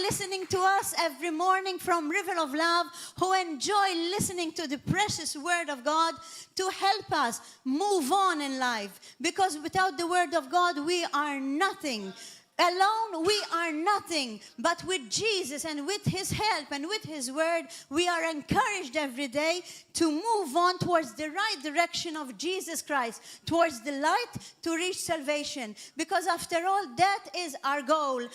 listening to us every morning from River of Love, who enjoy listening to the precious Word of God to help us move on in life. Because without the Word of God, we are nothing. Alone, we are nothing, but with Jesus and with His help and with His Word, we are encouraged every day to move on towards the right direction of Jesus Christ, towards the light to reach salvation. Because after all, that is our goal.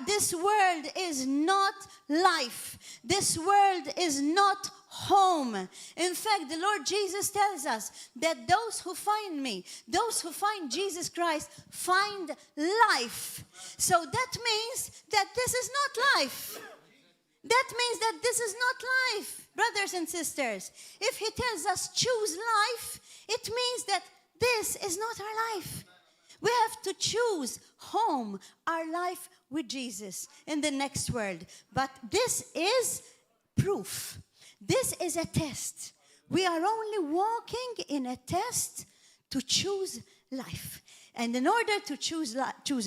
This world is not life. This world is not home. In fact, the Lord Jesus tells us that those who find me, those who find Jesus Christ, find life. So that means that this is not life. That means that this is not life, brothers and sisters. If He tells us choose life, it means that this is not our life. We have to choose home, our life with Jesus in the next world. But this is proof. This is a test. We are only walking in a test to choose life. And in order to choose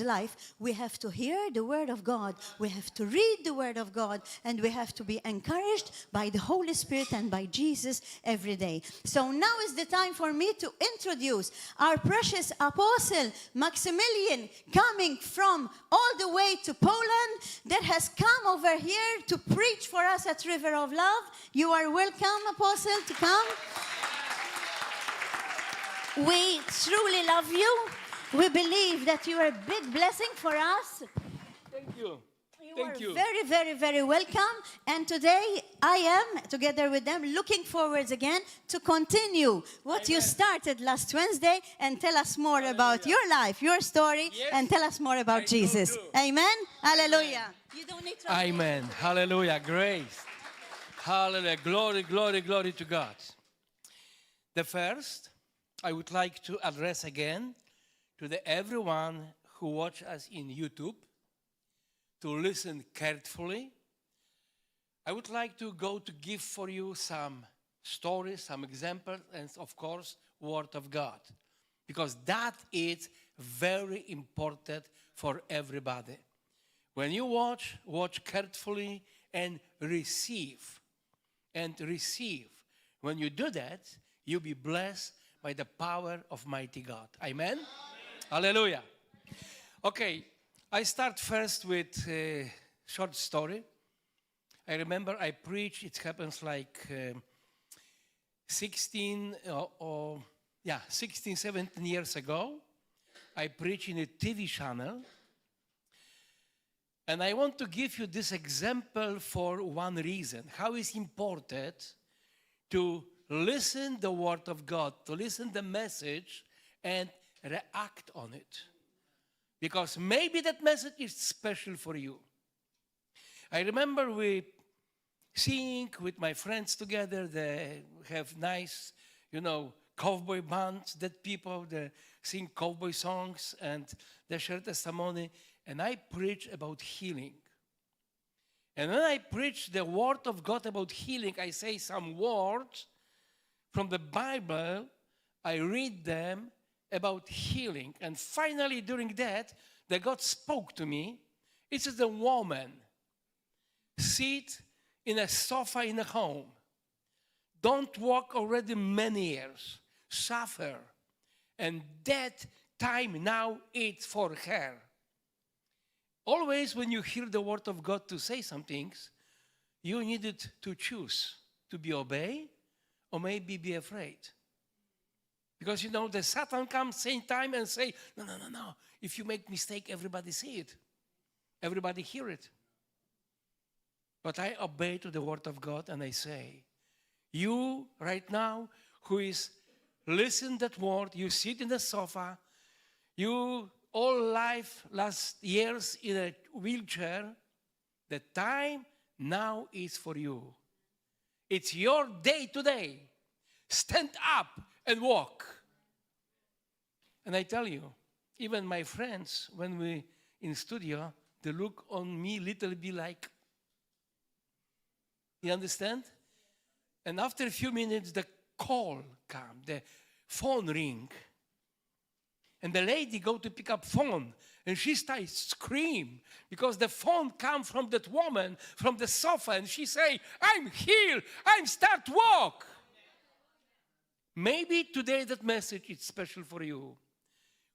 life, we have to hear the Word of God. We have to read the Word of God. And we have to be encouraged by the Holy Spirit and by Jesus every day. So now is the time for me to introduce our precious apostle, Maxymillian, coming from all the way to Poland, that has come over here to preach for us at River of Love. You are welcome, apostle, to come. We truly love you. We believe that you are a big blessing for us. Thank you. Thank you. Very, very, very welcome. And today I am, together with them, looking forward again to continue what you started last Wednesday and tell us more about your life, your story, and tell us more about Jesus. Amen? Hallelujah. You don't need to. Amen. Hallelujah. Grace. Hallelujah. Glory, glory, glory to God. The first, I would like to address again to everyone who watch us in YouTube, to listen carefully. I would like to give for you some stories, some examples, and of course, Word of God. Because that is very important for everybody. When you watch carefully and receive. When you do that, you'll be blessed by the power of mighty God. Amen? Hallelujah. Okay, I start first with a short story. I remember I preached, it happens like 16, 17 years ago. I preached in a TV channel. And I want to give you this example for one reason. How it's important to listen the Word of God, to listen the message and react on it. Because maybe that message is special for you. I remember we sing with my friends together. They have nice, cowboy bands, that people, they sing cowboy songs and they share testimony. And I preach about healing. And when I preach the Word of God about healing, I say some words from the Bible. I read them about healing. And finally, during that God spoke to me. It is a woman sit in a sofa in a home. Don't walk already many years. Suffer. And that time now is for her. Always when you hear the Word of God to say some things, you needed to choose to be obey or maybe be afraid. Because the Satan comes same time and say, no. If you make mistake, everybody see it. Everybody hear it. But I obey to the Word of God and I say, you right now who is listen that word, you sit in the sofa, you all life, last years in a wheelchair, the time now is for you. It's your day today. Stand up and walk. And I tell you, even my friends, when we in studio, they look on me little bit like, you understand? And after a few minutes, the call comes, the phone ring. And the lady go to pick up phone And she started scream because the phone come from that woman from the sofa, and she say, I'm healed, I'm start walk. Maybe today that message is special for you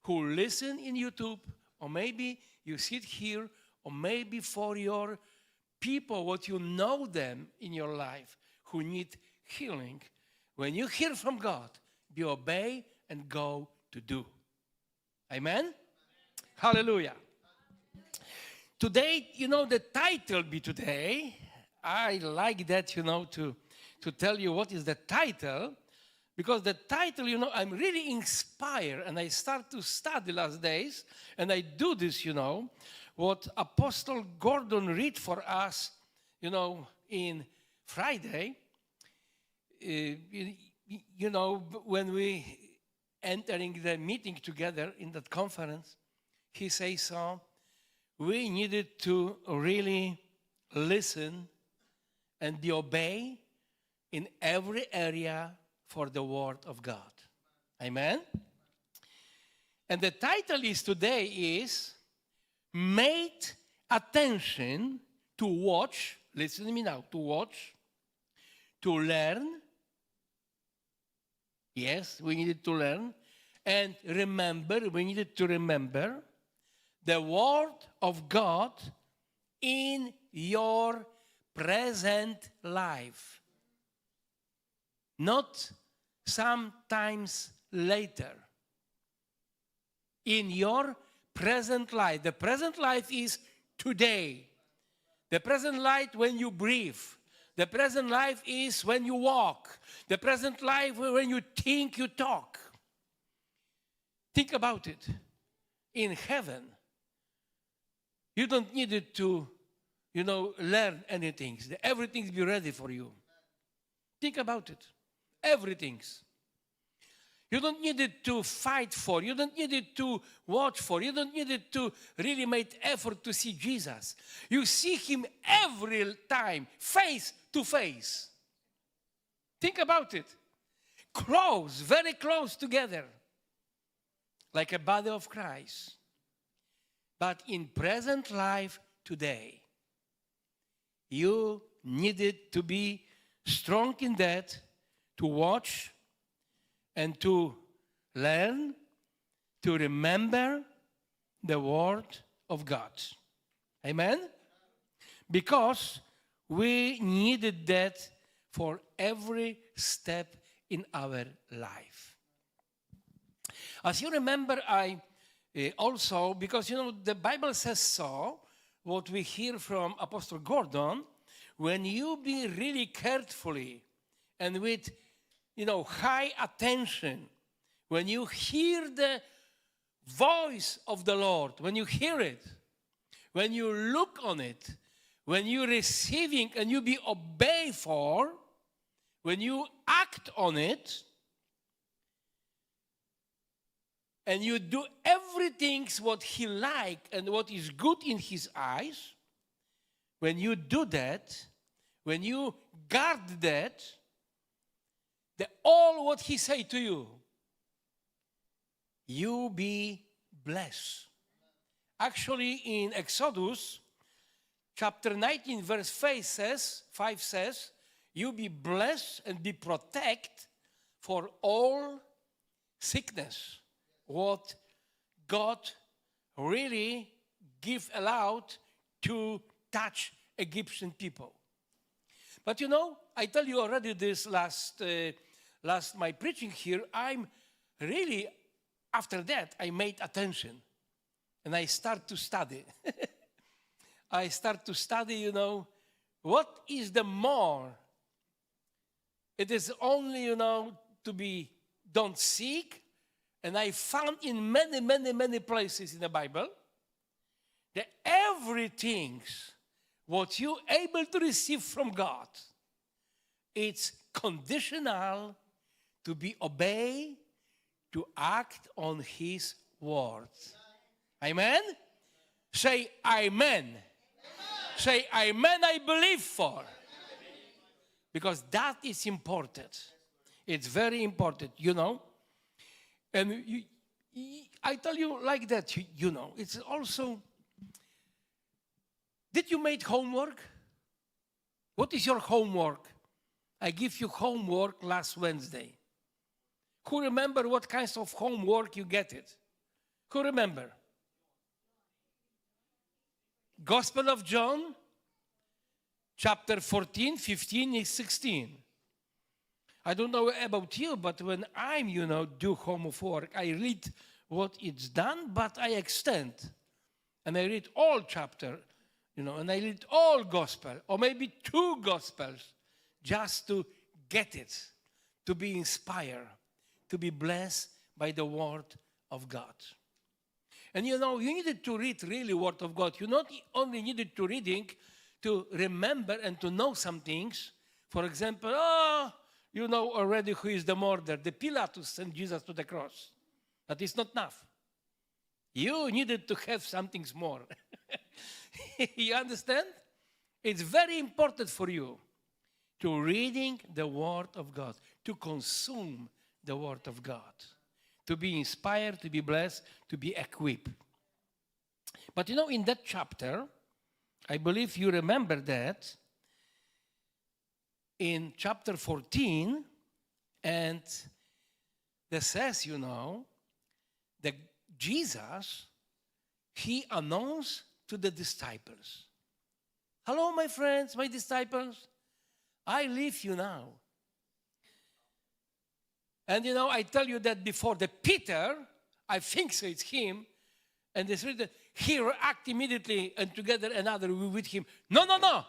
who listen in YouTube, or maybe you sit here, or maybe for your people, what you know them in your life who need healing. When you hear from God, be obey and go to do. Amen? Hallelujah. Today, the title be today. I like that, to tell you what is the title. Because the title, I'm really inspired, and I start to study last days, and I do this, what Apostle Gordon read for us, in Friday, when we entering the meeting together in that conference, he says so, we needed to really listen and be obey in every area for the word of God. Amen? And the title is today is Made Attention to Watch, listen to me now, to watch, to learn, yes, we needed to learn, and remember, we needed to remember the word of God in your present life. Not sometimes later. In your present life. The present life is today. The present life when you breathe. The present life is when you walk. The present life when you think, you talk. Think about it. In heaven, you don't need it to, learn anything. Everything be ready for you. Think about it. Everything. You don't need it to fight for. You don't need it to watch for. You don't need it to really make effort to see Jesus. You see him every time, face to face. Think about it. Close, very close together. Like a body of Christ. But in present life today, you needed to be strong in that, to watch and to learn, to remember the word of God. Amen? Because we needed that for every step in our life. As you remember, I also, because, the Bible says so, what we hear from Apostle Gordon, when you be really carefully and with, high attention, when you hear the voice of the Lord, when you hear it, when you look on it, when you receiving and you be obey for, when you act on it, and you do everything what he like and what is good in his eyes, when you do that, when you guard that, all what he say to you, you be blessed. Actually, in Exodus, chapter 19, verse 5 says, you be blessed and be protected for all sickness. What God really allowed to touch Egyptian people. But I tell you already this last my preaching here, I'm really, after that, I made attention. And I start to study. I start to study, what is the more? It is only, to be don't seek. And I found in many, many, many places in the Bible that everything what you able to receive from God, it's conditional to be obey, to act on his word. Amen? Say amen. Amen. Say amen, I believe for. Because that is important. It's very important, And I tell you like that, you know. It's also, did you make homework? What is your homework? I give you homework last Wednesday. Who remember what kinds of homework you get it? Who remember? Gospel of John, chapter 14, 15, 16. I don't know about you, but when I'm, do homework, I read what it's done, but I extend. And I read all chapter, and I read all gospel, or maybe 2 gospels, just to get it, to be inspired, to be blessed by the word of God. And you needed to read really word of God. You not only needed to reading to remember and to know some things. For example, you know already who is the murderer. The Pilatus sent Jesus to the cross. That is not enough. You needed to have something more. You understand? It's very important for you to reading the Word of God, to consume the Word of God, to be inspired, to be blessed, to be equipped. But in that chapter, I believe you remember that, in chapter 14, and it says, that Jesus, he announced to the disciples, hello, my friends, my disciples, I leave you now. And I tell you that before, the Peter, I think so, it's him, and it's written, he react immediately, and together another with him, no,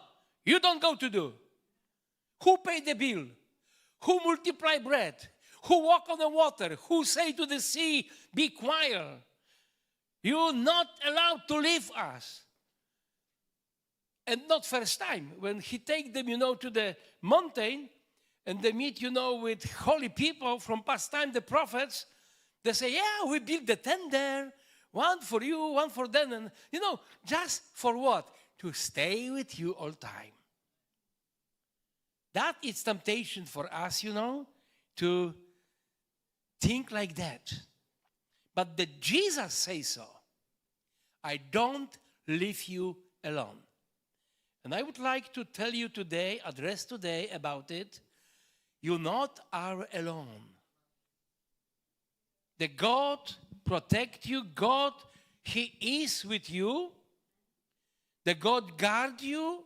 you don't go to do. Who paid the bill? Who multiply bread? Who walk on the water? Who say to the sea, be quiet? You're not allowed to leave us. And not first time. When he take them, to the mountain, and they meet, with holy people from past time, the prophets, they say, yeah, we built the tent there. One for you, one for them. And, just for what? To stay with you all time. That is temptation for us, to think like that. But that Jesus says so. I don't leave you alone. And I would like to tell you today, address today about it. You not are alone. The God protect you. God, he is with you. The God guard you.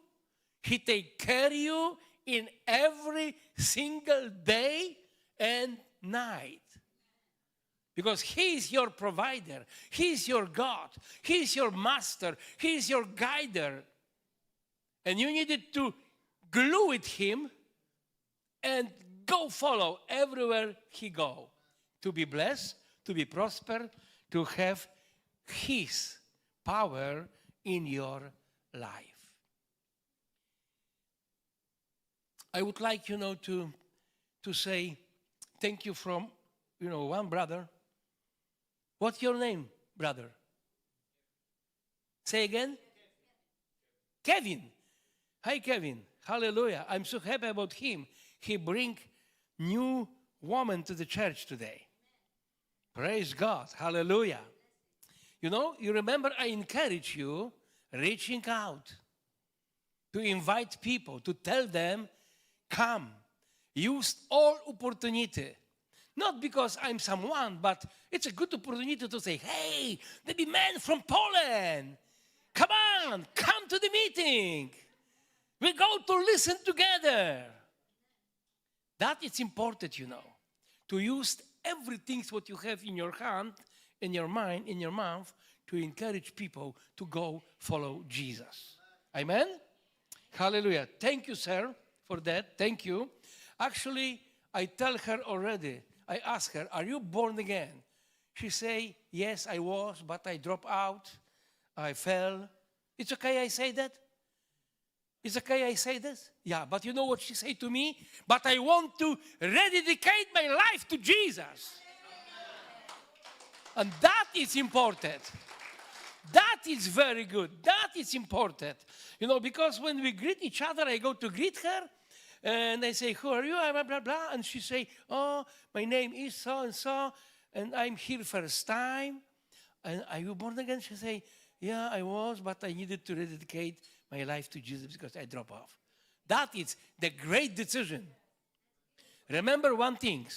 He take care of you in every single day and night. Because he is your provider. He is your God. He is your master. He is your guider. And you needed to glue with him and go follow everywhere he go. To be blessed, to be prosper, to have his power in your life. I would like, to say thank you from, one brother. What's your name, brother? Say again? Kevin. Hi, Kevin. Hallelujah. I'm so happy about him. He bring new woman to the church today. Praise God. Hallelujah. You remember I encourage you reaching out to invite people, to tell them, come. Use all opportunity. Not because I'm someone, but it's a good opportunity to say, hey, there be men from Poland. Come on, come to the meeting. We go to listen together. That is important, to use everything what you have in your hand, in your mind, in your mouth, to encourage people to go follow Jesus. Amen? Hallelujah. Thank you, sir, for that. Thank you. Actually, I tell her already. I ask her, are you born again? She say, yes, I was, but I dropped out. I fell. It's okay I say that? It's okay I say this? Yeah, but you know what she say to me? But I want to rededicate my life to Jesus. And that is important. That is very good. That is important. Because when we greet each other, I go to greet her, and I say, who are you? Blah, blah, blah. And she say, oh, my name is so and so. and I'm here first time. And are you born again? She say, yeah, I was, but I needed to rededicate my life to Jesus because I dropped off. That is the great decision. Remember one thing.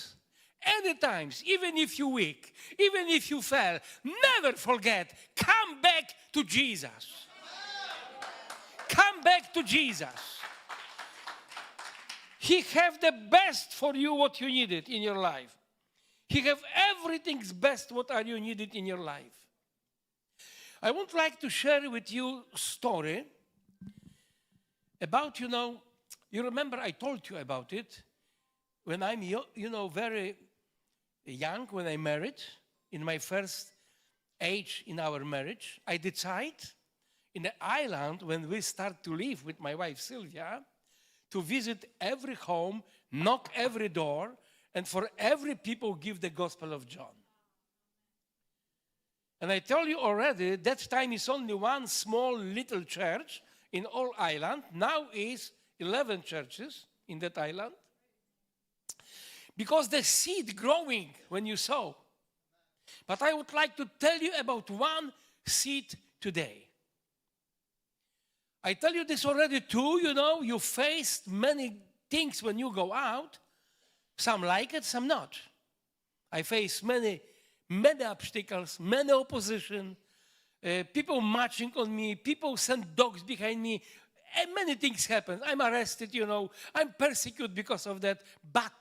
Any times, even if you're weak, even if you fell, never forget, come back to Jesus. Come back to Jesus. He have the best for you what you needed in your life. He have everything's best what are you needed in your life. I would like to share with you a story about, you remember I told you about it when I'm, very young, when I married, in my first age in our marriage, I decided in the island when we start to live with my wife Sylvia, to visit every home, knock every door, and for every people give the Gospel of John. And I tell you already, that time is only one small little church in all island. Now is 11 churches in that island. Because the seed growing when you sow. But I would like to tell you about one seed today. I tell you this already too, you faced many things when you go out. Some like it, some not. I face many obstacles, many opposition, people marching on me, people send dogs behind me, and many things happen. I'm arrested, I'm persecuted because of that. But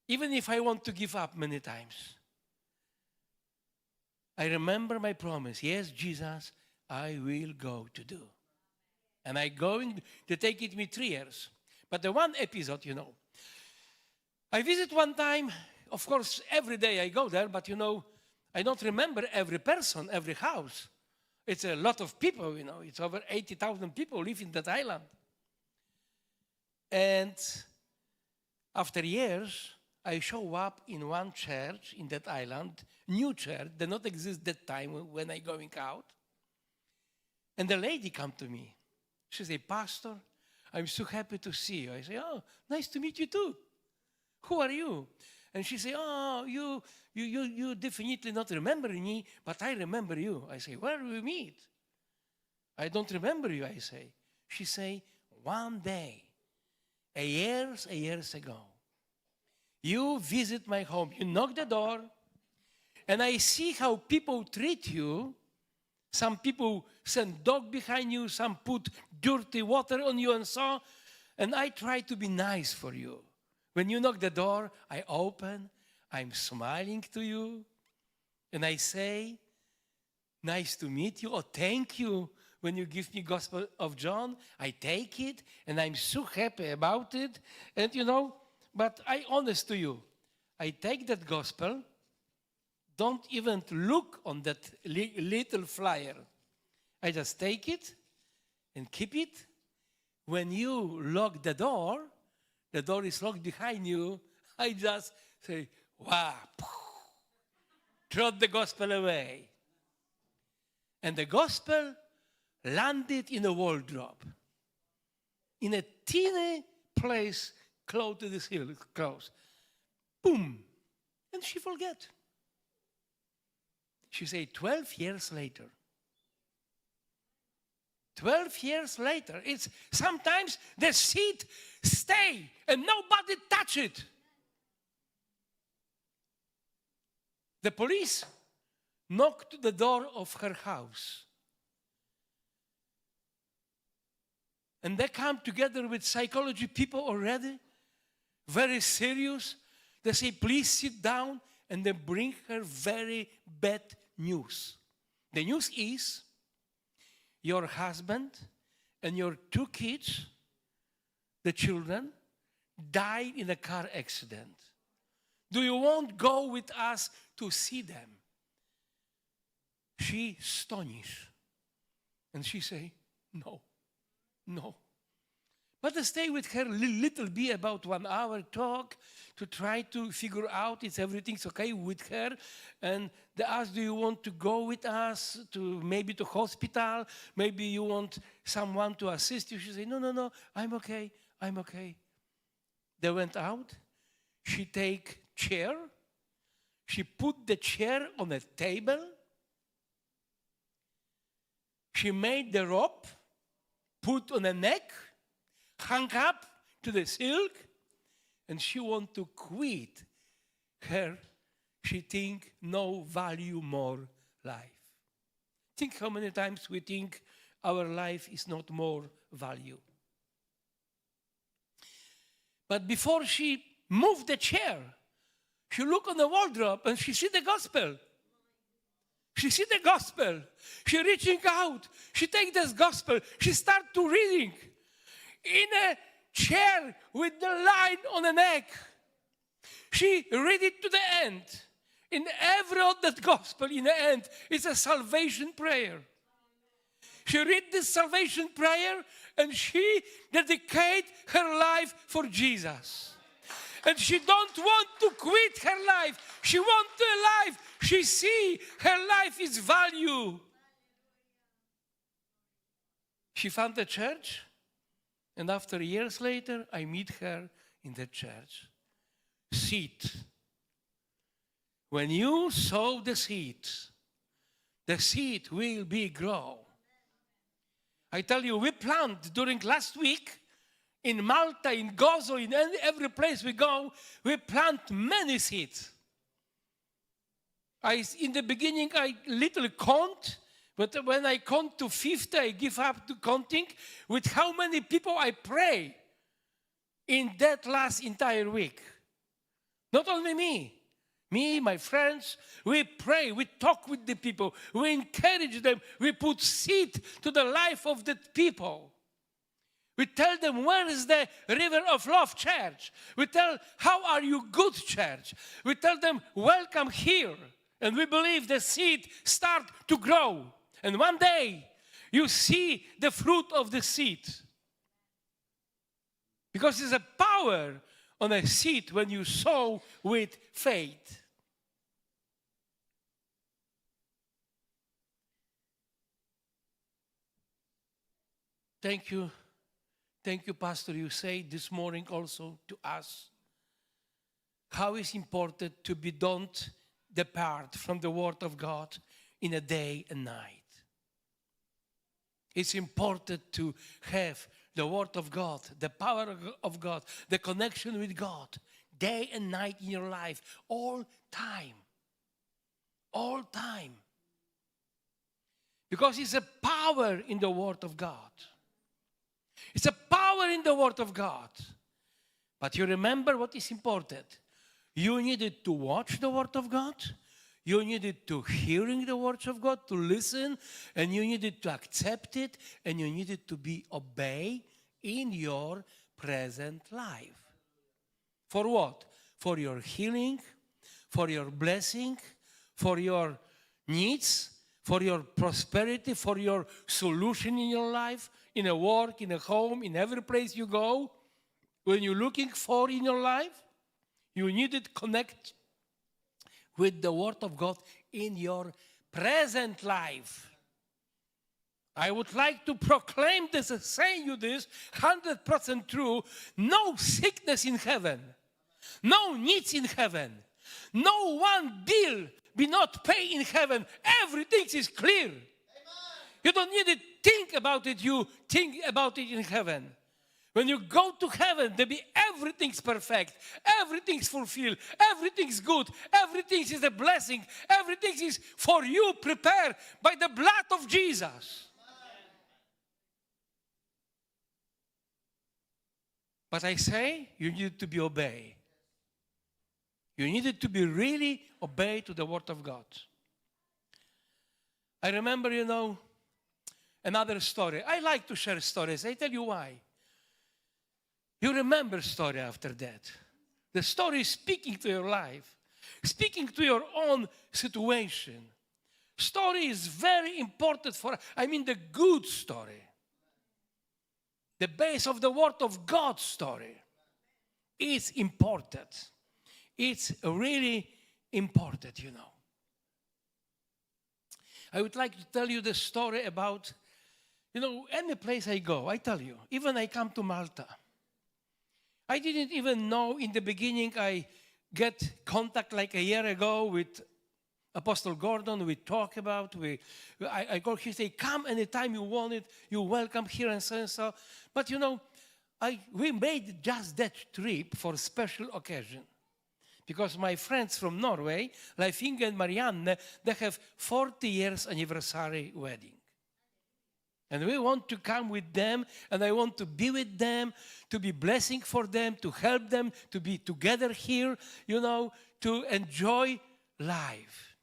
even if I want to give up many times, I remember my promise. Yes, Jesus, I will go to do. And I'm going to take it me 3 years. But the one episode, I visit one time, of course, every day I go there, but I don't remember every person, every house. It's a lot of people, it's over 80,000 people live in that island. And after years, I show up in one church in that island, new church, did not exist that time when I going out. And the lady come to me. She say, Pastor, I'm so happy to see you. I say, oh, nice to meet you too. Who are you? And she say, oh, you definitely not remember me, but I remember you. I say, where do we meet? I don't remember you, I say. She say, one day, years ago, you visit my home, you knock the door, and I see how people treat you. Some people send dog behind you, some put dirty water on you and so, and I try to be nice for you. When you knock the door, I open, I'm smiling to you, and I say, nice to meet you, or thank you when you give me Gospel of John. I take it, and I'm so happy about it, and but I honest to you, I take that Gospel, don't even look on that little flyer. I just take it and keep it. When you lock the door is locked behind you, I just say, wow, throw the Gospel away. And the Gospel landed in a wardrobe, in a teeny place close to this hill, close. Boom. And she forget. She say, 12 years later. 12 years later. It's sometimes the seed stay and nobody touch it. The police knocked at the door of her house. And they come together with psychology people already, very serious. They say, please sit down, and they bring her very bad news. The news is, your husband and your 2 kids, the children, died in a car accident. Do you want to go with us to see them? She astonished. And she say, no. But I stay with her little bit, about 1 hour talk, to try to figure out if everything's okay with her. And they ask, do you want to go with us to maybe to hospital? Maybe you want someone to assist you. She say, no, I'm okay. They went out. She take chair She put the chair on a table. She made the rope, put on a neck, hung up to the silk, and she want to quit her, she think, no value more life. Think how many times we think our life is not more value. But before she moved the chair, she look on the wardrobe and she see the gospel. She see the gospel. She reaching out. She take this gospel. She start to reading in a chair with the line on the neck. She read it to the end. In every of that gospel, in the end, it's a salvation prayer. She read this salvation prayer and she dedicate her life for Jesus. And she don't want to quit her life. She want a life. She see her life is value. She found the church, and after years later, I meet her in the church. Seed. When you sow the seed will be grow. I tell you, we plant during last week in Malta, in Gozo, in every place we go, we plant many seeds. In the beginning, I little count, but when I count to 50, I give up to counting with how many people I pray in that last entire week. Not only me, my friends, we pray, we talk with the people, we encourage them, we put seed to the life of the people. We tell them, where is the River of Love Church? We tell, how are you good church? We tell them, welcome here. And we believe the seed start to grow. And one day, you see the fruit of the seed. Because there's a power on a seed when you sow with faith. Thank you. Thank you, Pastor. You say this morning also to us how it's important to be don't depart from the Word of God in a day and night. It's important to have the Word of God, the power of God, the connection with God, day and night in your life, all time. All time. Because it's a power in the Word of God. It's a power in the Word of God. But you remember what is important. You needed to watch the Word of God. You needed to hearing the words of God, to listen, and you needed to accept it, and you needed to be obey in your present life. For what? For your healing, for your blessing, for your needs, for your prosperity, for your solution in your life, in a work, in a home, in every place you go. When you're looking for in your life, you needed to connect with the Word of God in your present life. I would like to proclaim this, saying you this, 100% true. No sickness in heaven. No needs in heaven. No one bill be not paid in heaven. Everything is clear. Amen. You don't need to think about it. You think about it in heaven. When you go to heaven, there be everything's perfect, everything's fulfilled, everything's good, everything is a blessing, everything is for you prepared by the blood of Jesus. But I say, you need to be obeyed. You needed to be really obeyed to the Word of God. I remember, another story. I like to share stories. I tell you why. You remember story after that. The story is speaking to your life, speaking to your own situation. Story is very important the good story. The base of the Word of God story is important. It's really important, I would like to tell you the story about, any place I go, I tell you, even I come to Malta. I didn't even know in the beginning I get contact like a year ago with Apostle Gordon. We talk about, I call, he say, come anytime you want it, you're welcome here and so and so. But we made just that trip for a special occasion. Because my friends from Norway, like Inge and Marianne, they have 40 years anniversary wedding. And we want to come with them, and I want to be with them, to be blessing for them, to help them, to be together here, to enjoy life.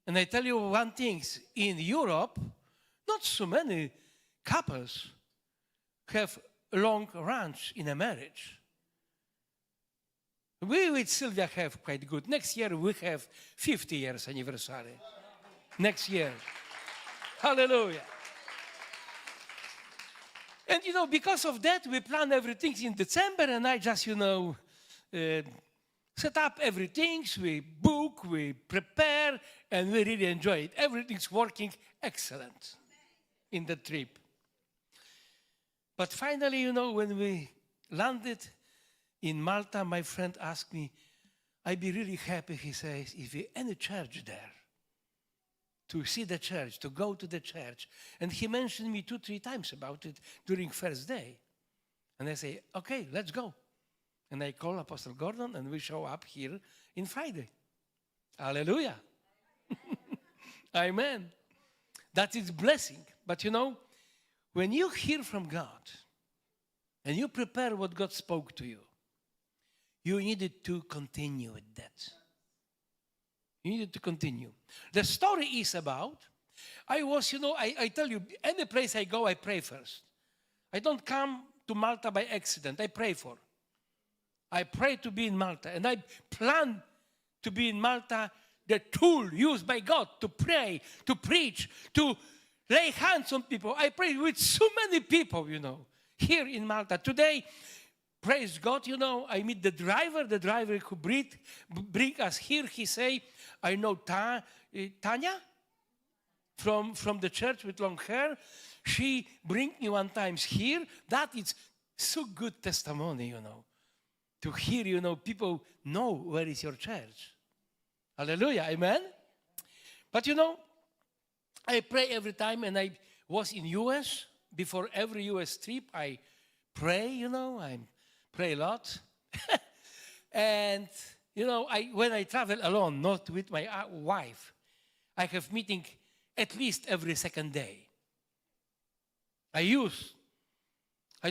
And I tell you one thing, in Europe, not so many couples have long range in a marriage. We with Sylvia have quite good. Next year we have 50 years anniversary. Next year. Hallelujah. And because of that, we plan everything in December, and I just, set up everything. We book, we prepare, and we really enjoy it. Everything's working excellent in the trip. But finally, when we landed in Malta, my friend asked me, I'd be really happy, he says, if there any church there, to see the church, to go to the church. And he mentioned me 2-3 times about it during first day. And I say, okay, let's go. And I call Apostle Gordon, and we show up here in Friday. Hallelujah. Amen. That is blessing. But when you hear from God, and you prepare what God spoke to you, you needed to continue with that. You needed to continue. The story is about, I tell you, any place I go, I pray first. I don't come to Malta by accident. I pray for. I pray to be in Malta. And I plan to be in Malta, the tool used by God to pray, to preach, to lay hands on people. I pray with so many people, here in Malta. Today, praise God, I meet the driver who bring us here. He say, I know Tanya from the church with long hair. She bring me one time here. That is so good testimony, to hear, people know where is your church. Hallelujah, amen? But, I pray every time, and I was in U.S. Before every U.S. trip, I pray, I pray a lot. And, when I travel alone, not with my wife, I have meeting at least every second day. I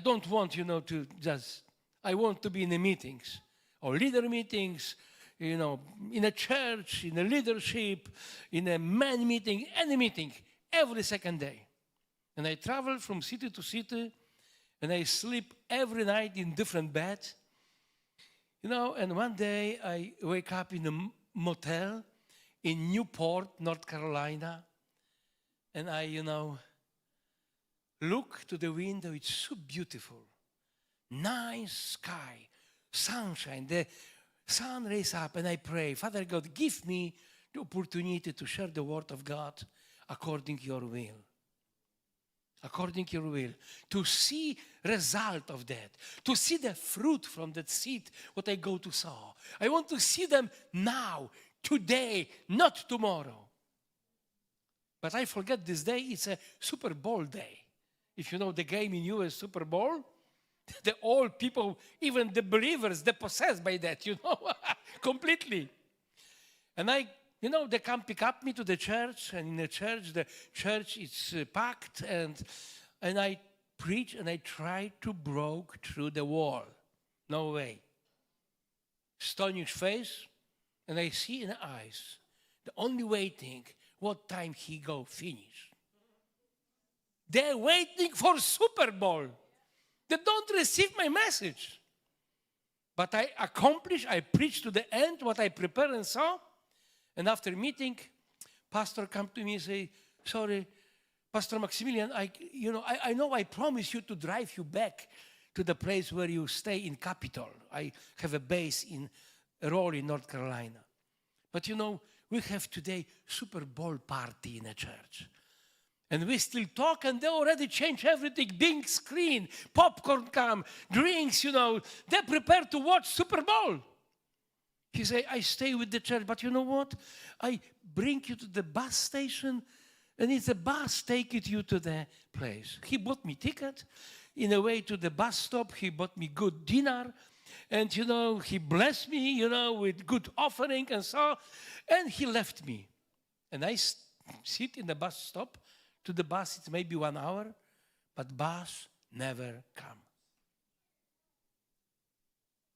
don't want, to just, I want to be in the meetings, or leader meetings, in a church, in a leadership, in a man meeting, any meeting, every second day. And I travel from city to city, and I sleep every night in different beds. And one day I wake up in a motel in Newport, North Carolina, and I, look to the window. It's so beautiful. Nice sky, sunshine, the sun rays up, and I pray, Father God, give me the opportunity to share the word of God according to your will. According to your will, to see result of that, to see the fruit from that seed, what I go to sow. I want to see them now, today, not tomorrow. But I forget this day, it's a Super Bowl day. If you know the game in U.S. Super Bowl, the old people, even the believers, they're possessed by that, completely. And they come pick up me to the church, and in the church is packed, and I preach, and I try to break through the wall. No way. Stonish face, and I see in the eyes, the only waiting what time he go finish. They're waiting for Super Bowl. They don't receive my message. But I accomplish, I preach to the end what I prepare and saw. And after meeting, pastor come to me and say, sorry, Pastor Maxymillian, I know I promised you to drive you back to the place where you stay in Capitol. I have a base in Raleigh, North Carolina. But we have today Super Bowl party in a church. And we still talk, and they already change everything. Big screen, popcorn come, drinks, They're prepared to watch Super Bowl. He said, I stay with the church, but you know what? I bring you to the bus station, and it's a bus taking you to the place. He bought me ticket. In a way to the bus stop, he bought me good dinner. And, he blessed me, with good offering and so. And he left me. And I sit in the bus stop. To the bus, it's maybe 1 hour. But bus never come.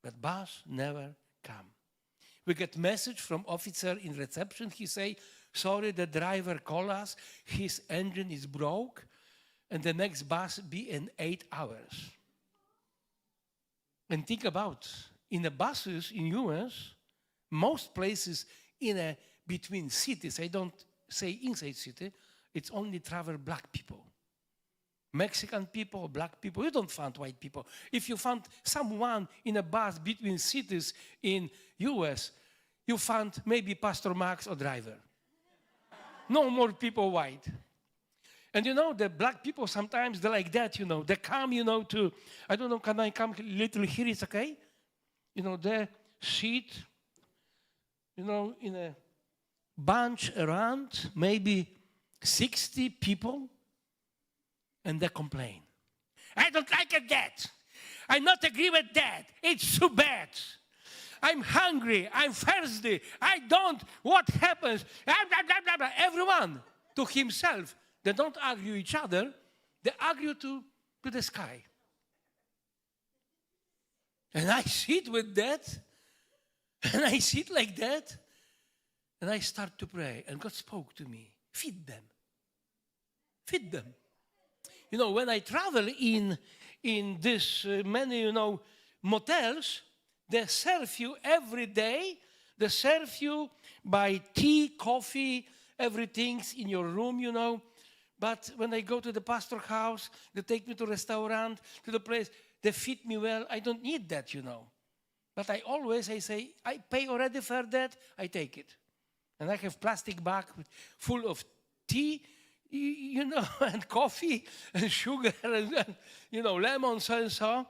But bus never come. We get message from officer in reception. He say, sorry, the driver called us. His engine is broke. And the next bus be in 8 hours. And think about, in the buses in US, most places between cities, I don't say inside city, it's only travel black people. Mexican people, black people, you don't find white people. If you find someone in a bus between cities in US, you find maybe Pastor Max or driver. No more people white. And the black people sometimes, they're like that, They come, to, I don't know, can I come a little here? It's okay? They sit, in a bunch around, maybe 60 people, and they complain. I don't like it that. I not agree with that. It's too bad. I'm hungry. I'm thirsty. I don't. What happens? Blah, blah, blah, blah, blah. Everyone to himself. They don't argue each other. They argue to the sky. And I sit with that. And I sit like that. And I start to pray. And God spoke to me. Feed them. Feed them. When I travel in this many, motels, they serve you every day. They serve you by tea, coffee, everything's in your room, But when I go to the pastor house, they take me to restaurant, to the place, they feed me well. I don't need that, But I say, I pay already for that, I take it. And I have plastic bag full of tea, and coffee and sugar and lemons and so.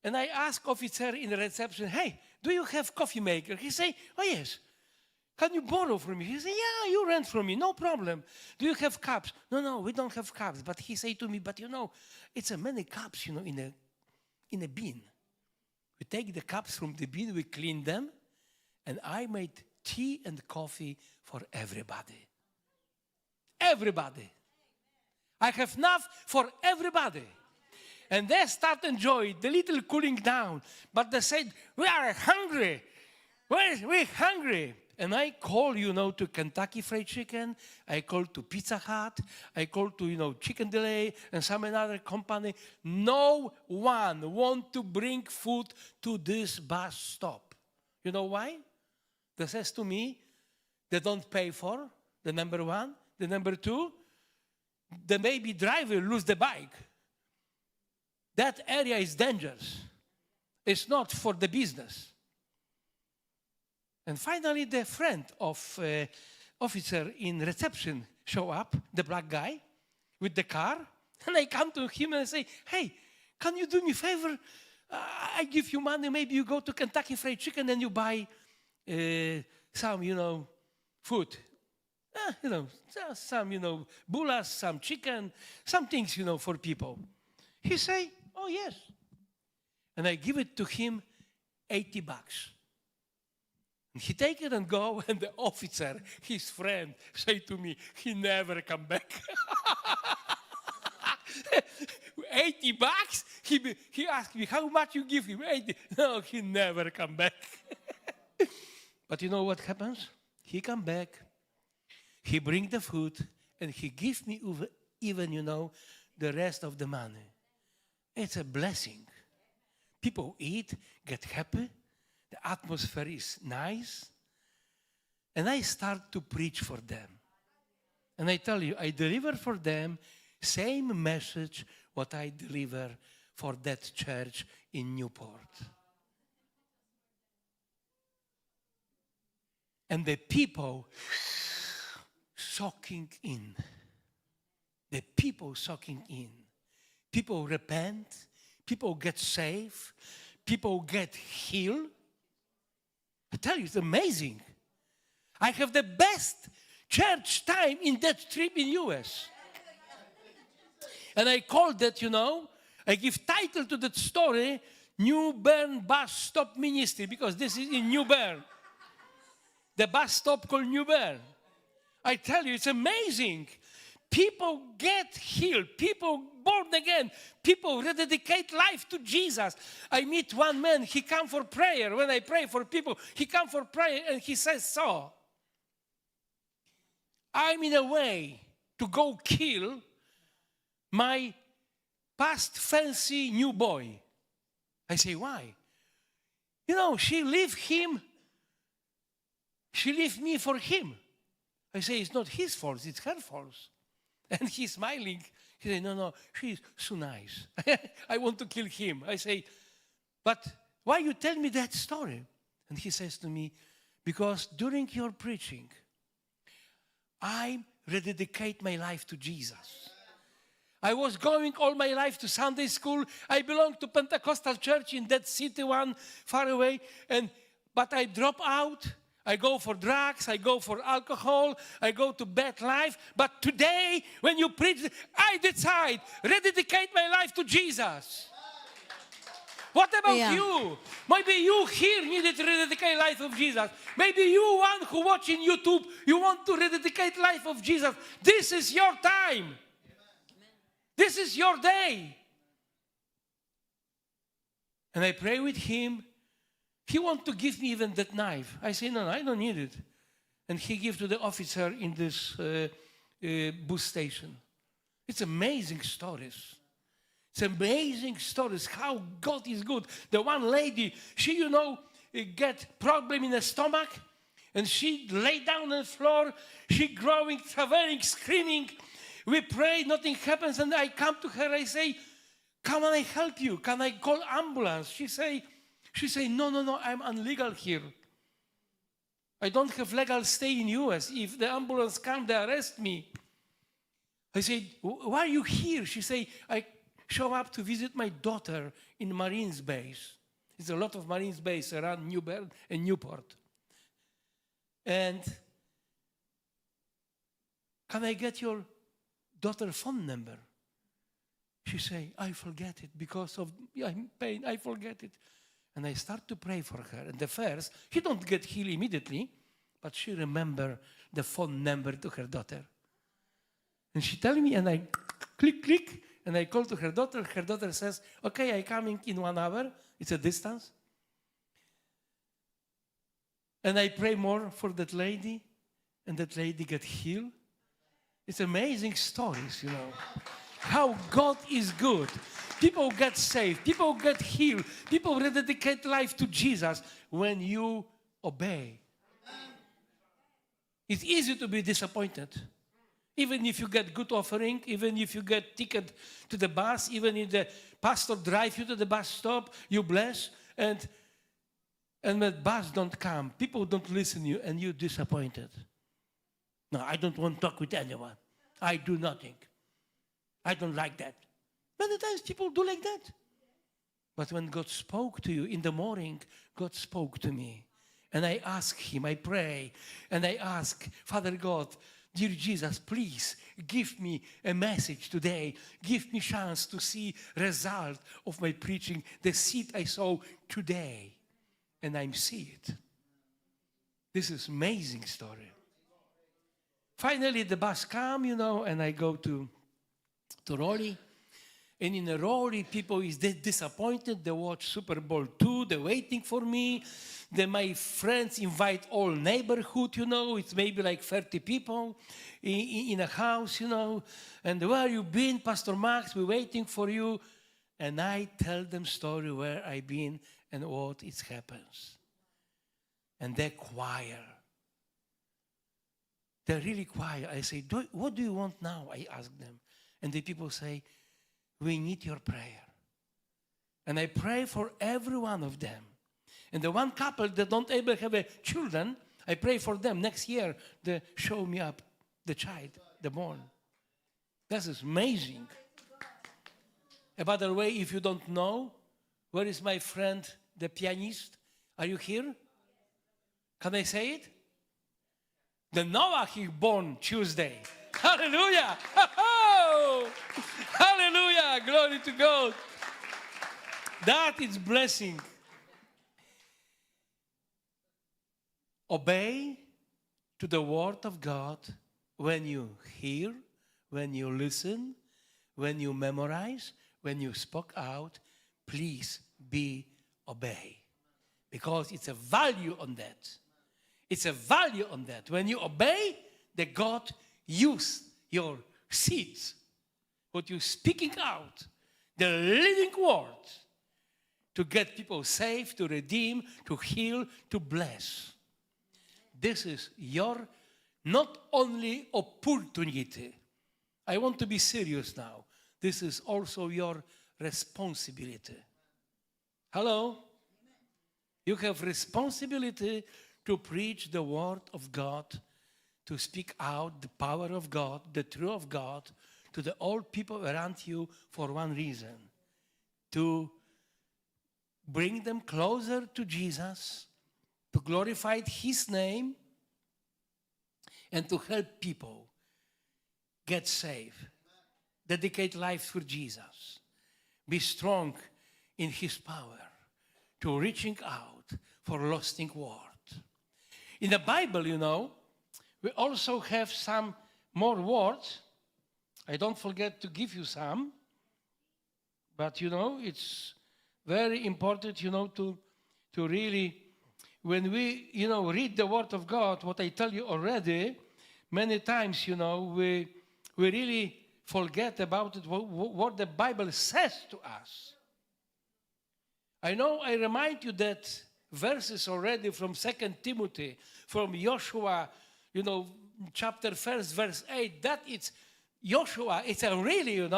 And I ask officer in the reception, hey, do you have coffee maker? He say, oh yes. Can you borrow from me? He say, yeah, you rent from me, no problem. Do you have cups? No, we don't have cups. But he say to me, but it's a many cups, in a bin. We take the cups from the bin, we clean them, and I made tea and coffee for everybody. Everybody. I have enough for everybody. And they start enjoy the little cooling down. But they said, we are hungry. We're hungry. And I call, to Kentucky Fried Chicken. I call to Pizza Hut. I call to, Chicken Delay and some another company. No one want to bring food to this bus stop. You know why? They says to me, they don't pay for, the number one. The number two, the maybe driver lose the bike. That area is dangerous. It's not for the business. And finally, the friend of officer in reception show up, the black guy, with the car. And I come to him and say, hey, can you do me a favor? I give you money. Maybe you go to Kentucky Fried Chicken and you buy some, food. Some, bulas, some chicken, some things, for people. He say, oh, yes. And I give it to him, $80. And he take it and go, and the officer, his friend, say to me, he never come back. $80? He asked me, how much you give him? 80. No, he never come back. But you know what happens? He come back. He bring the food, and he give me even, the rest of the money. It's a blessing. People eat, get happy. The atmosphere is nice. And I start to preach for them. And I tell you, I deliver for them same message what I deliver for that church in Newport. And the people soaking in. The people soaking in. People repent. People get saved. People get healed. I tell you, it's amazing. I have the best church time in that trip in US. And I call that, I give title to that story, New Bern Bus Stop Ministry, because this is in New Bern. The bus stop called New Bern. I tell you, it's amazing. People get healed. People born again. People rededicate life to Jesus. I meet one man, he come for prayer. When I pray for people, he come for prayer and he says, so, I'm in a way to go kill my past fancy new boy. I say, why? She left me for him. I say, it's not his fault, it's her fault. And he's smiling. He said, no, she's so nice. I want to kill him. I say, but why you tell me that story? And he says to me, because during your preaching, I rededicate my life to Jesus. I was going all my life to Sunday school. I belong to Pentecostal church in that city one far away. But I drop out. I go for drugs. I go for alcohol. I go to bad life. But today, when you preach, I decide, rededicate my life to Jesus. What about you? Maybe you here needed to rededicate life of Jesus. Maybe you one who watching YouTube, you want to rededicate life of Jesus. This is your time. This is your day. And I pray with him. He wants to give me even that knife. I say, no, I don't need it. And he gives to the officer in this bus station. It's amazing stories. It's amazing stories how God is good. The one lady, she, get problem in the stomach, and she lay down on the floor. She growing, traveling, screaming. We pray, nothing happens, and I come to her. I say, "Can I help you? Can I call ambulance?" She say, "No, I'm illegal here. I don't have legal stay in US. If the ambulance come, they arrest me." I said, "Why are you here?" She say, "I show up to visit my daughter in Marines base." There's a lot of Marines base around New Bern and Newport. And can I get your daughter's phone number? She say, "I forget it because of I'm pain. I forget it." And I start to pray for her. And the first, she don't get healed immediately, but she remember the phone number to her daughter. And she tell me, and I click, and I call to her daughter. Her daughter says, "Okay, I coming in 1 hour." It's a distance. And I pray more for that lady, and that lady get healed. It's amazing stories, how God is good. People get saved. People get healed. People rededicate life to Jesus when you obey. It's easy to be disappointed. Even if you get good offering, even if you get ticket to the bus, even if the pastor drive you to the bus stop, you bless, and when the bus don't come, people don't listen to you, and you're disappointed. No, I don't want to talk with anyone. I do nothing. I don't like that. Many times people do like that. But when God spoke to you in the morning, God spoke to me. And I ask him, I pray, and I ask, Father God, dear Jesus, please give me a message today. Give me chance to see result of my preaching, the seed I sow today. And I see it. This is amazing story. Finally, the bus come, and I go to Raleigh. And in Raleigh, people is disappointed. They watch Super Bowl II. They're waiting for me. Then my friends invite all neighborhood, It's maybe like 30 people in a house, And where you been, Pastor Max? We're waiting for you. And I tell them story where I been and what it happens. And they're quiet. They're really quiet. I say, what do you want now? I ask them. And the people say, we need your prayer. And I pray for every one of them. And the one couple that don't able to have children, I pray for them. Next year, they show me up the child, the born. This is amazing. And by the way, if you don't know, where is my friend, the pianist? Are you here? Can I say it? The Noah, he born Tuesday. Hallelujah! Hallelujah! Glory to God. That is blessing. Obey to the word of God when you hear, when you listen, when you memorize, when you spoke out. Please obey. Because it's a value on that. It's a value on that. When you obey, that God use your seeds, what you're speaking out, the living word, to get people saved, to redeem, to heal, to bless. This is your not only opportunity. I want to be serious now. This is also your responsibility. Hello? You have responsibility to preach the word of God, to speak out the power of God, the truth of God, to the old people around you for one reason: to bring them closer to Jesus, to glorify His name, and to help people get saved, dedicate life for Jesus, be strong in His power, to reaching out for lasting word. In the Bible, we also have some more words. I don't forget to give you some, but it's very important, to really, when we, read the Word of God, what I tell you already, many times, we really forget about it, what the Bible says to us. I remind you that verses already from 2 Timothy, from Joshua, chapter 1, verse 8, that it's Joshua, it's a really,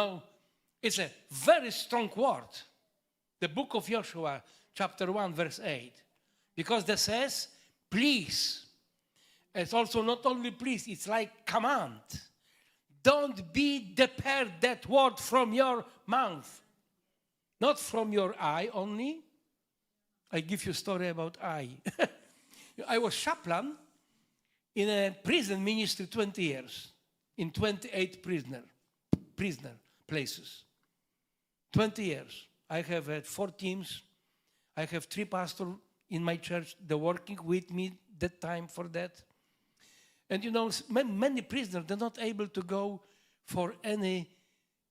it's a very strong word. The book of Joshua, chapter 1, verse 8. Because that says, please. It's also not only please, it's like command. Don't be depart that word from your mouth. Not from your eye only. I give you a story about eye. I was chaplain in a prison ministry 20 years, in 28 prisoner places. 20 years. I have had 4 teams. I have 3 pastors in my church. They're working with me that time for that. And many prisoners, they're not able to go for any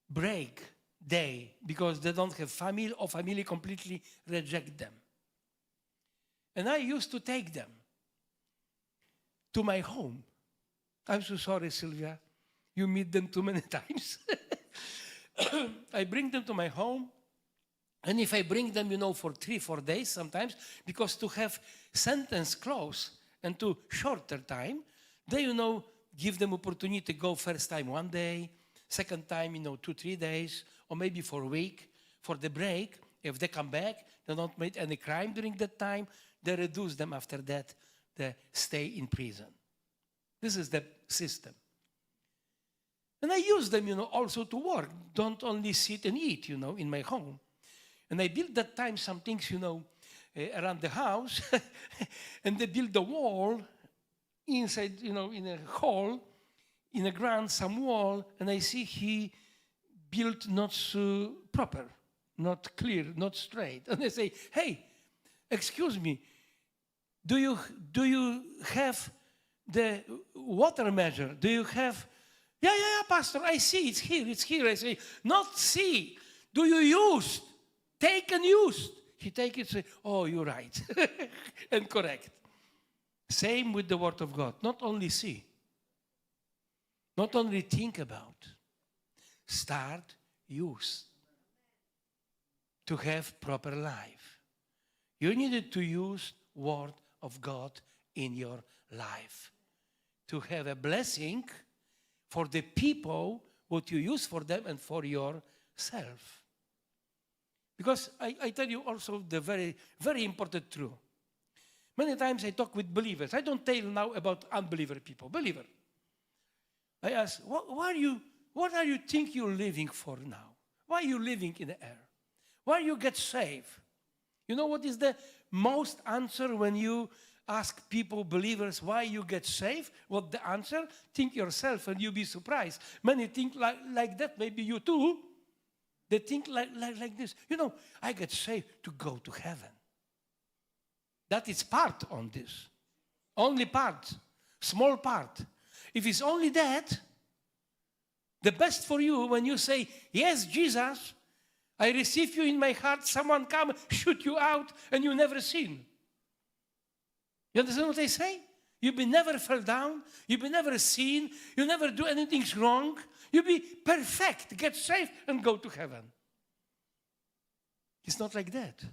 break day because they don't have family, or family completely reject them. And I used to take them to my home. I'm so sorry, Sylvia. You meet them too many times. I bring them to my home. And if I bring them, for 3-4 days sometimes, because to have sentence close and to shorter time, they, give them opportunity to go first time 1 day, second time, 2-3 days, or maybe for a week, for the break. If they come back, they don't make any crime during that time, they reduce them after that, they stay in prison. This is the system. And I use them, also to work. Don't only sit and eat, in my home. And I built that time some things, around the house. And they built the wall inside, in a hall, in a ground, some wall. And I see he built not so proper, not clear, not straight. And I say, hey, excuse me, do you have the water measure? Do you have? Yeah, Pastor, I see, it's here. I say, not see. Do you use? Take and use. He take it, say, oh, you're right. And correct. Same with the word of God. Not only see. Not only think about. Start, use. To have proper life. You needed to use word of God in your life. To have a blessing for the people, what you use for them and for yourself. Because I tell you also the very, very important truth. Many times I talk with believers. I don't tell now about unbeliever people. Believer. I ask, what are you think you're living for now? Why are you living in the air? Why you get saved? You know what is the most answer when you ask people, believers, why you get saved, what the answer? Think yourself and you'll be surprised. Many think like that, maybe you too. They think like this. I get saved to go to heaven. That is part on this. Only part. Small part. If it's only that, the best for you when you say, yes, Jesus, I receive you in my heart, someone come, shoot you out, and you never sin. You understand what I say? You've been never fell down, you've been never seen, you never do anything wrong. You be perfect, get saved, and go to heaven. It's not like that.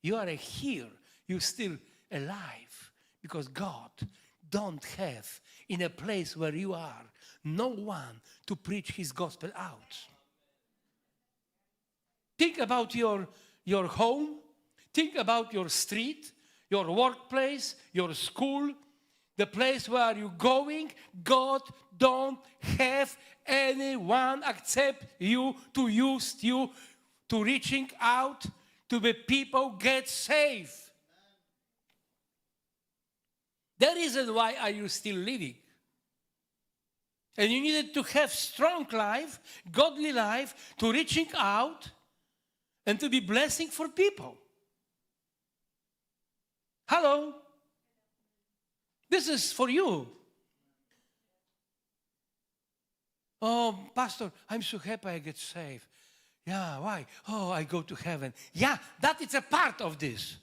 You are here, you're still alive, because God don't have in a place where you are no one to preach his gospel out. Think about your home, think about your street, your workplace, your school, the place where you're going. God don't have anyone except you to use you to reaching out to the people get saved. The reason why are you still living? And you needed to have strong life, godly life, to reaching out and to be blessing for people. Hello? This is for you. Oh, Pastor, I'm so happy I get saved. Yeah, why? Oh, I go to heaven. Yeah, that is a part of this.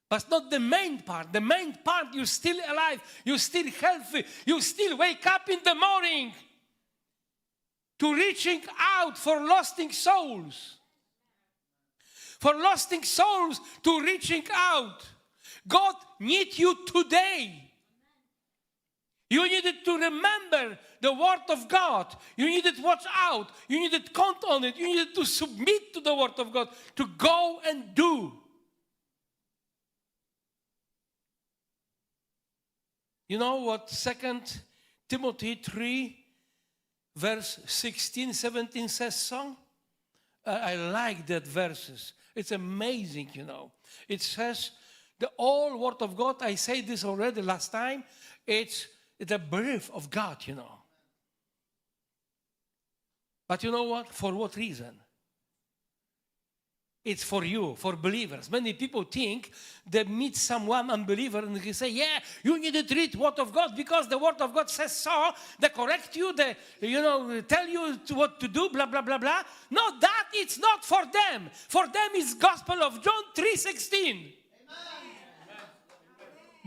But not the main part. The main part, you're still alive. You're still healthy. You still wake up in the morning to reaching out for losing souls. For losing souls to reaching out. God needs you today. You needed to remember the word of God. You needed to watch out. You needed to count on it. You needed to submit to the word of God, to go and do. You know what 2 Timothy 3, verse 16, 17 says so? I like that verses. It's amazing, It says, the whole word of God, I said this already last time, it's the breath of God, But you know what? For what reason? It's for you, for believers. Many people think they meet someone unbeliever and they say, yeah, you need to read word of God because the word of God says so. They correct you, they, tell you what to do, blah, blah, blah, blah. No, that it's not for them. For them it's Gospel of John 3:16.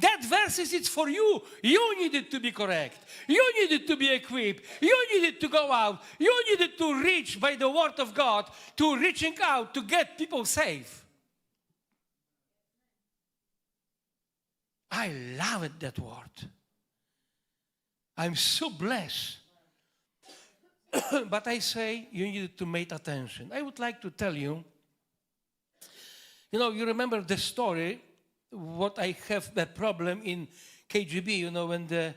That verse is it's for you. You needed to be correct. You needed to be equipped. You needed to go out. You needed to reach by the word of God, to reaching out to get people safe. I love it, that word. I'm so blessed. But I say you needed to make attention. I would like to tell you, you remember the story, what I have the problem in KGB, when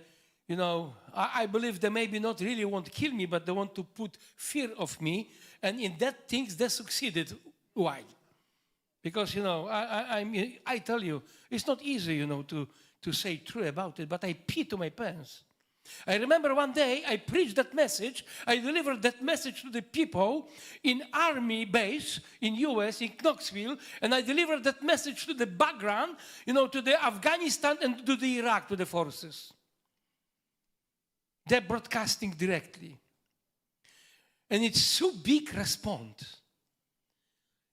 I believe they maybe not really want to kill me, but they want to put fear of me. And in that things, they succeeded. Why? Because, I tell you, it's not easy, to say true about it, but I pee to my pants. I remember one day I preached that message. I delivered that message to the people in army base in US, in Knoxville, and I delivered that message to the background, to the Afghanistan and to the Iraq, to the forces. They're broadcasting directly. And it's so big response.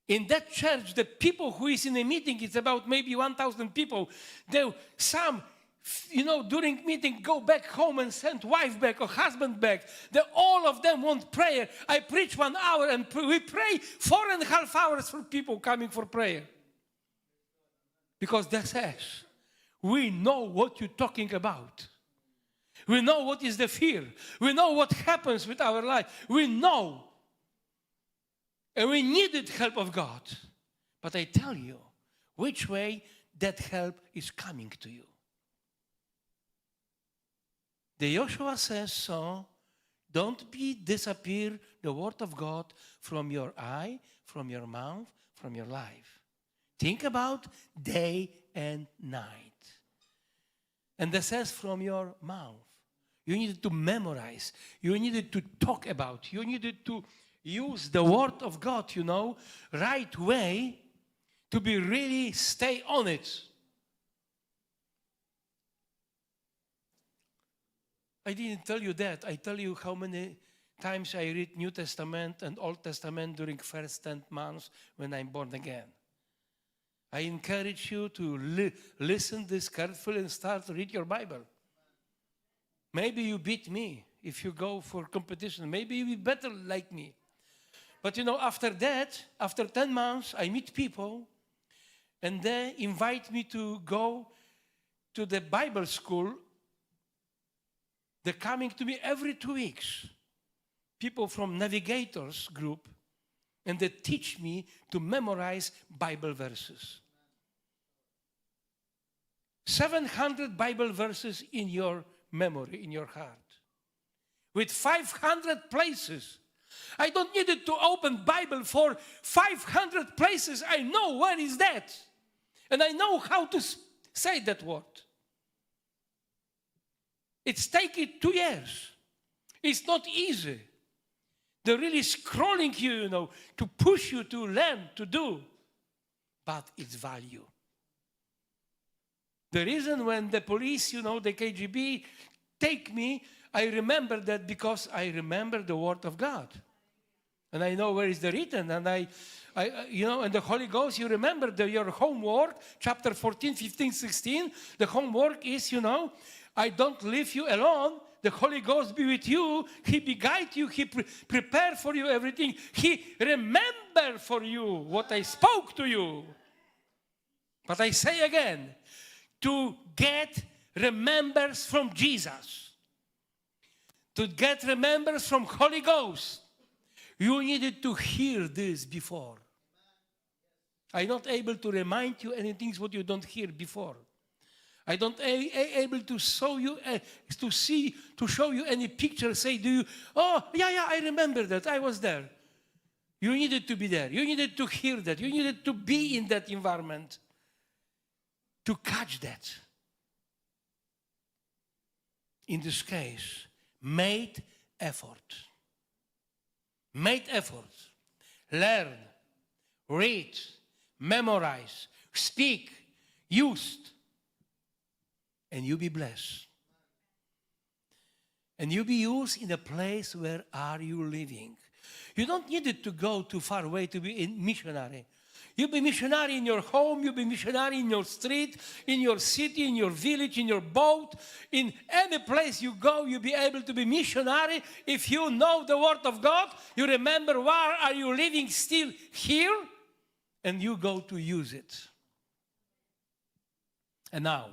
In that church, the people who is in a meeting, it's about maybe 1,000 people. Some during meeting, go back home and send wife back or husband back. All of them want prayer. I preach 1 hour and we pray 4.5 hours for people coming for prayer. Because that says, we know what you're talking about. We know what is the fear. We know what happens with our life. We know. And we needed help of God. But I tell you, which way that help is coming to you. The Joshua says so, don't disappear the word of God from your eye, from your mouth, from your life. Think about day and night. And that says from your mouth. You needed to memorize. You needed to talk about. You needed to use the word of God, right way to be really stay on it. I didn't tell you that. I tell you how many times I read New Testament and Old Testament during first 10 months when I'm born again. I encourage you to listen this carefully and start to read your Bible. Maybe you beat me if you go for competition. Maybe you be better like me. But after that, after 10 months, I meet people and they invite me to go to the Bible school. They're coming to me every 2 weeks. People from Navigators group, and they teach me to memorize Bible verses. 700 Bible verses in your memory, in your heart. With 500 places. I don't need it to open Bible for 500 places. I know where is that. And I know how to say that word. It's taken 2 years. It's not easy. They're really scrolling you, to push you to learn, to do. But it's value. The reason when the police, the KGB, take me, I remember that because I remember the Word of God. And I know where is the written. And and the Holy Ghost, you remember your homework, chapter 14, 15, 16. The homework is, I don't leave you alone. The Holy Ghost be with you. He be guide you. He prepare for you everything. He remember for you what I spoke to you. But I say again, to get remembers from Jesus, to get remembers from Holy Ghost, you needed to hear this before. I'm not able to remind you anything what you don't hear before. I don't able to show you, to show you any picture, say to you, oh, yeah, I remember that, I was there. You needed to be there. You needed to hear that. You needed to be in that environment to catch that. In this case, made effort. Made effort. Learn, read, memorize, speak, used. And you be blessed. And you be used in a place where are you living. You don't need it to go too far away to be a missionary. You be missionary in your home, you be missionary in your street, in your city, in your village, in your boat. In any place you go, you be able to be missionary. If you know the Word of God, you remember where are you living still here, and you go to use it. And now,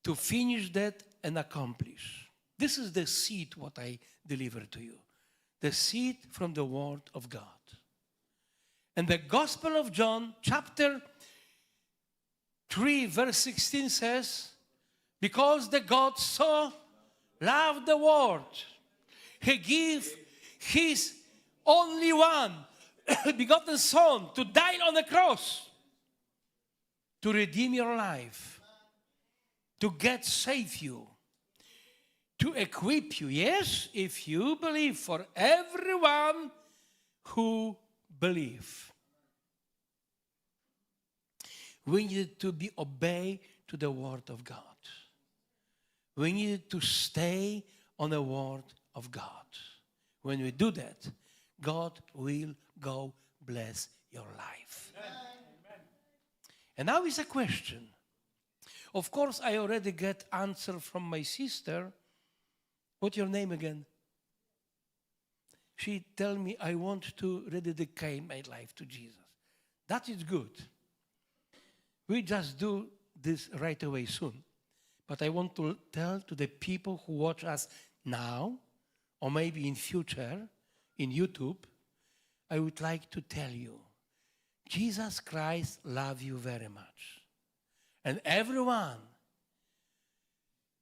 to finish that and accomplish. This is the seed what I deliver to you. The seed from the Word of God. And the Gospel of John, chapter 3, verse 16 says, because the God so loved the world, He gave His only one begotten Son to die on the cross, to redeem your life, to save you, to equip you. Yes, if you believe, for everyone who believes. We need to be obey to the Word of God. We need to stay on the Word of God. When we do that, God will go bless your life. Amen. And now is a question. Of course, I already get answer from my sister. What's your name again? She tell me, I want to rededicate my life to Jesus. That is good. We just do this right away soon. But I want to tell to the people who watch us now, or maybe in future, in YouTube, I would like to tell you, Jesus Christ loves you very much. And everyone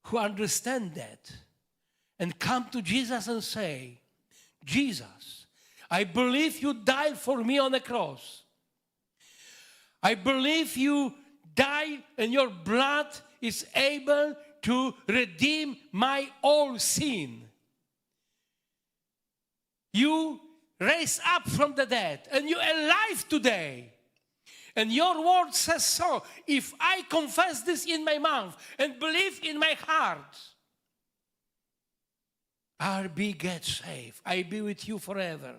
who understands that and come to Jesus and say, Jesus, I believe you died for me on the cross. I believe you died and your blood is able to redeem my all sin. You raised up from the dead, and you're alive today. And your word says so. If I confess this in my mouth and believe in my heart, I'll be get saved. I'll be with you forever.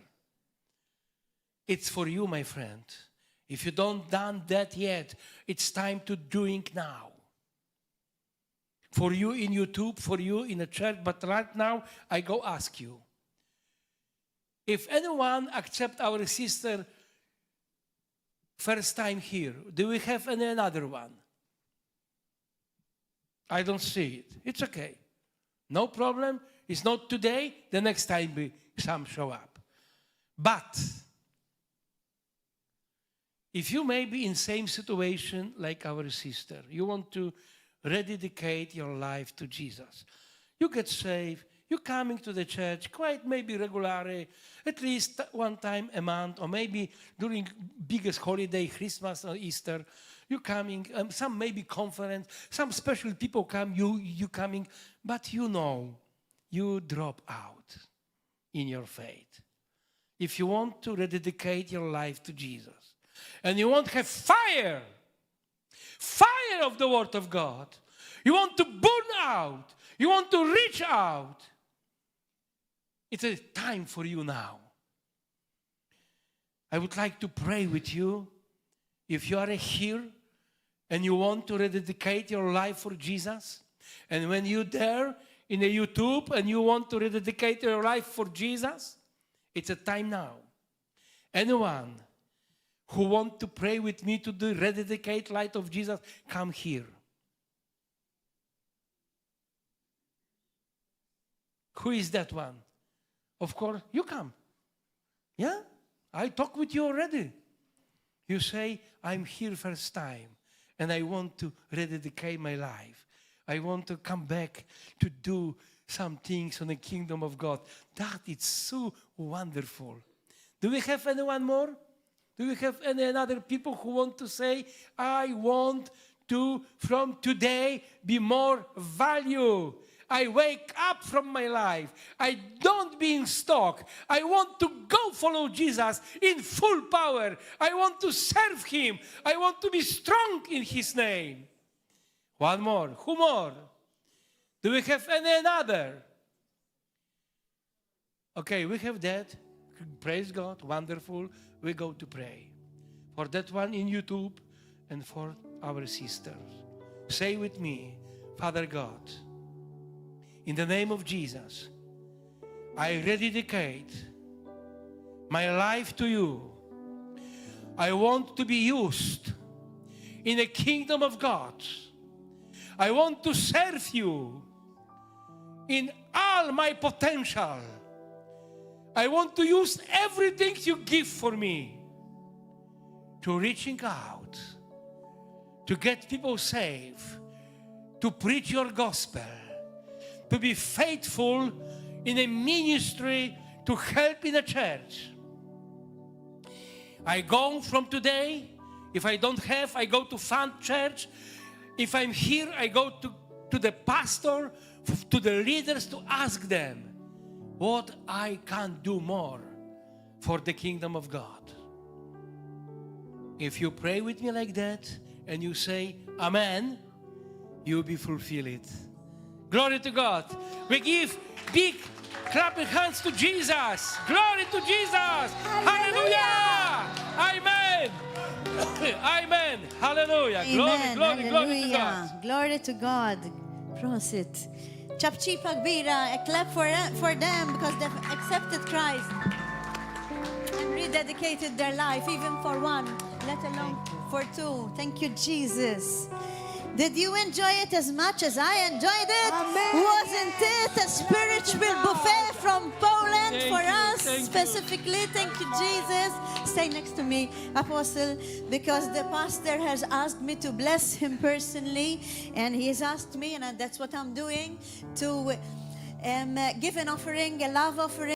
It's for you, my friend. If you don't done that yet, it's time to doing now. For you in YouTube, for you in the church, but right now, I go ask you. If anyone accept our sister first time here, do we have any another one? I don't see it. It's okay. No problem. It's not today. The next time some show up. But if you may be in same situation like our sister, you want to rededicate your life to Jesus. You get saved. You're coming to the church quite maybe regularly, at least one time a month, or maybe during biggest holiday, Christmas or Easter. You're coming, some maybe conference, some special people come, you coming, but you know, you drop out in your faith. If you want to rededicate your life to Jesus, and you want to have fire of the Word of God, you want to burn out, you want to reach out, it's a time for you now. I would like to pray with you. If you are here and you want to rededicate your life for Jesus, and when you're there in the YouTube and you want to rededicate your life for Jesus, it's a time now. Anyone who want to pray with me to do rededicate life of Jesus, come here. Who is that one? Of course, you come. Yeah? I talk with you already. You say, I'm here first time, and I want to rededicate my life. I want to come back to do some things on the kingdom of God. That is so wonderful. Do we have anyone more? Do we have any other people who want to say, I want to, from today, be more value? I wake up from my life. I don't be in stock. I want to go follow Jesus in full power. I want to serve Him. I want to be strong in His name. One more. Who more? Do we have any another? Okay, we have that. Praise God. Wonderful. We go to pray. For that one in YouTube and for our sisters. Say with me, Father God, in the name of Jesus, I rededicate my life to you. I want to be used in the kingdom of God. I want to serve you in all my potential. I want to use everything you give for me to reaching out, to get people saved, to preach your gospel, to be faithful in a ministry, to help in a church. I go from today, if I don't have, I go to fund church. If I'm here, I go to the pastor, to the leaders to ask them what I can do more for the kingdom of God. If you pray with me like that and you say, Amen, you'll be fulfilled. Glory to God. We give big clapping hands to Jesus. Glory to Jesus. Hallelujah. Amen. Amen. Hallelujah. Amen. Glory to God. Glory to God. Prosit. Ċabċipa kbira, a clap for them because they've accepted Christ and rededicated their life, even for one, let alone for two. Thank you, Jesus. Did you enjoy it as much as I enjoyed it? Amen. Wasn't it a spiritual buffet from Poland Thank for you, us thank you. specifically? Thank you, Jesus. Stay next to me, Apostle, because the pastor has asked me to bless him personally, and he has asked me, and that's what I'm doing, to give an offering, a love offering.